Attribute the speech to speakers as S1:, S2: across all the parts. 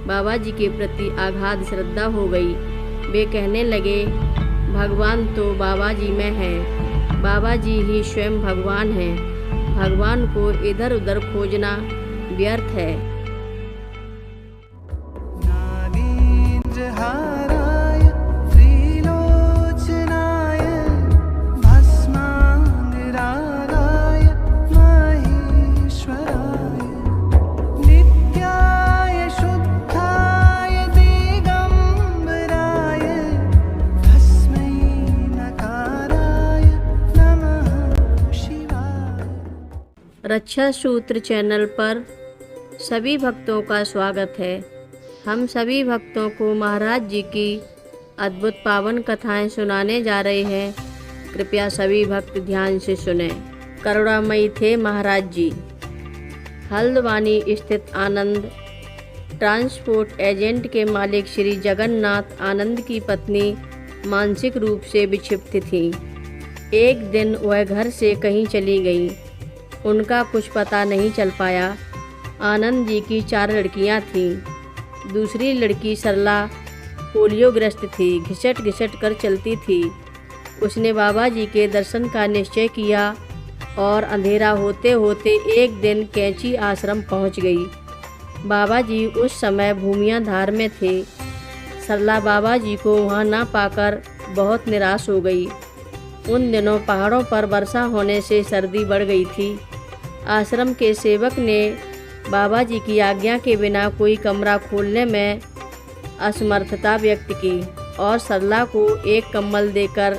S1: बाबा जी के प्रति अगाध श्रद्धा हो गई। वे कहने लगे, भगवान तो बाबा जी में है, बाबा जी ही स्वयं भगवान हैं, भगवान को इधर उधर खोजना व्यर्थ है। रक्षा सूत्र चैनल पर सभी भक्तों का स्वागत है। हम सभी भक्तों को महाराज जी की अद्भुत पावन कथाएं सुनाने जा रहे हैं। कृपया सभी भक्त ध्यान से सुने। करुणामयी थे महाराज जी। हल्द्वानी स्थित आनंद ट्रांसपोर्ट एजेंट के मालिक श्री जगन्नाथ आनंद की पत्नी मानसिक रूप से विक्षिप्त थी। एक दिन वह घर से कहीं चली गई। उनका कुछ पता नहीं चल पाया। आनंद जी की 4 लड़कियां थीं। दूसरी लड़की सरला पोलियोग्रस्त थी, घिसट घिसट कर चलती थी। उसने बाबा जी के दर्शन का निश्चय किया और अंधेरा होते होते एक दिन कैंची आश्रम पहुंच गई। बाबा जी उस समय भूमियाधार में थे। सरला बाबा जी को वहां ना पाकर बहुत निराश हो गई। उन दिनों पहाड़ों पर वर्षा होने से सर्दी बढ़ गई थी। आश्रम के सेवक ने बाबा जी की आज्ञा के बिना कोई कमरा खोलने में असमर्थता व्यक्त की और सरला को एक कंबल देकर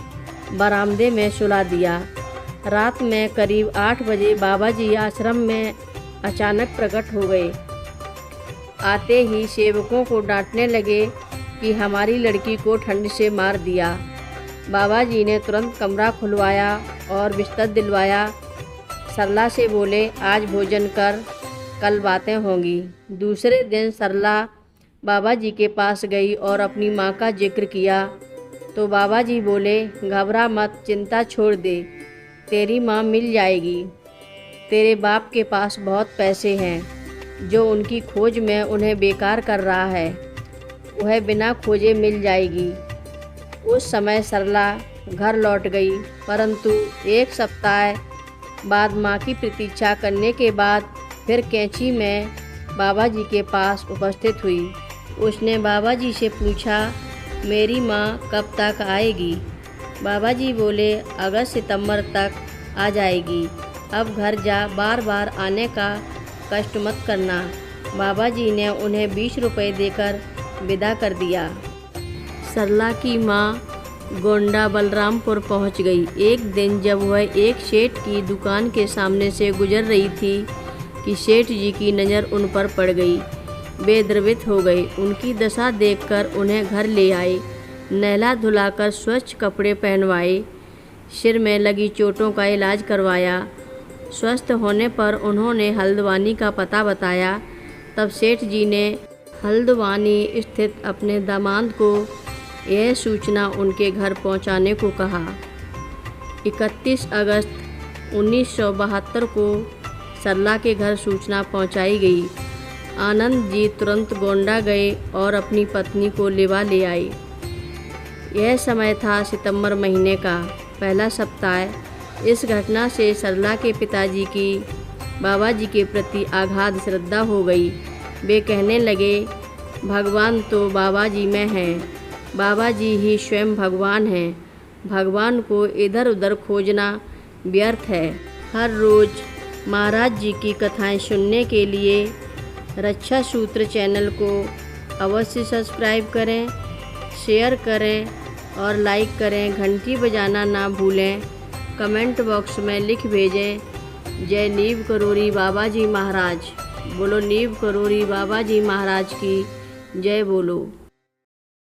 S1: बरामदे में सुला दिया। रात में करीब 8 बजे बाबा जी आश्रम में अचानक प्रकट हो गए। आते ही सेवकों को डांटने लगे कि हमारी लड़की को ठंड से मार दिया। बाबा जी ने तुरंत कमरा खुलवाया और बिस्तर दिलवाया। सरला से बोले, आज भोजन कर, कल बातें होंगी। दूसरे दिन सरला बाबा जी के पास गई और अपनी माँ का जिक्र किया तो बाबा जी बोले, घबरा मत, चिंता छोड़ दे, तेरी माँ मिल जाएगी। तेरे बाप के पास बहुत पैसे हैं जो उनकी खोज में उन्हें बेकार कर रहा है, वह बिना खोजे मिल जाएगी। उस समय सरला घर लौट गई, परंतु 1 सप्ताह बाद माँ की प्रतीक्षा करने के बाद फिर कैंची में बाबा जी के पास उपस्थित हुई। उसने बाबा जी से पूछा, मेरी माँ कब तक आएगी? बाबा जी बोले, अगस्त सितंबर तक आ जाएगी। अब घर जा, बार बार आने का कष्ट मत करना। बाबा जी ने उन्हें 20 रुपये देकर विदा कर दिया। सरला की माँ गोंडा बलरामपुर पहुंच गई। एक दिन जब वह एक सेठ की दुकान के सामने से गुजर रही थी कि सेठ जी की नज़र उन पर पड़ गई। वे द्रवित हो गए। उनकी दशा देखकर उन्हें घर ले आए, नहला धुलाकर स्वच्छ कपड़े पहनवाए, सिर में लगी चोटों का इलाज करवाया। स्वस्थ होने पर उन्होंने हल्द्वानी का पता बताया। तब सेठ जी ने हल्द्वानी स्थित अपने दामाद को यह सूचना उनके घर पहुंचाने को कहा। 31 अगस्त 1972 को सरला के घर सूचना पहुंचाई गई। आनंद जी तुरंत गोंडा गए और अपनी पत्नी को लिवा ले आए। यह समय था सितंबर महीने का पहला सप्ताह। इस घटना से सरला के पिताजी की बाबा जी के प्रति अगाध श्रद्धा हो गई। वे कहने लगे, भगवान तो बाबा जी में है, बाबा जी ही स्वयं भगवान हैं, भगवान को इधर उधर खोजना व्यर्थ है। हर रोज़ महाराज जी की कथाएं सुनने के लिए रक्षा सूत्र चैनल को अवश्य सब्सक्राइब करें, शेयर करें और लाइक करें। घंटी बजाना ना भूलें। कमेंट बॉक्स में लिख भेजें, जय नीव करोरी बाबा जी महाराज। बोलो नीव करोरी बाबा जी महाराज की जय बोलो।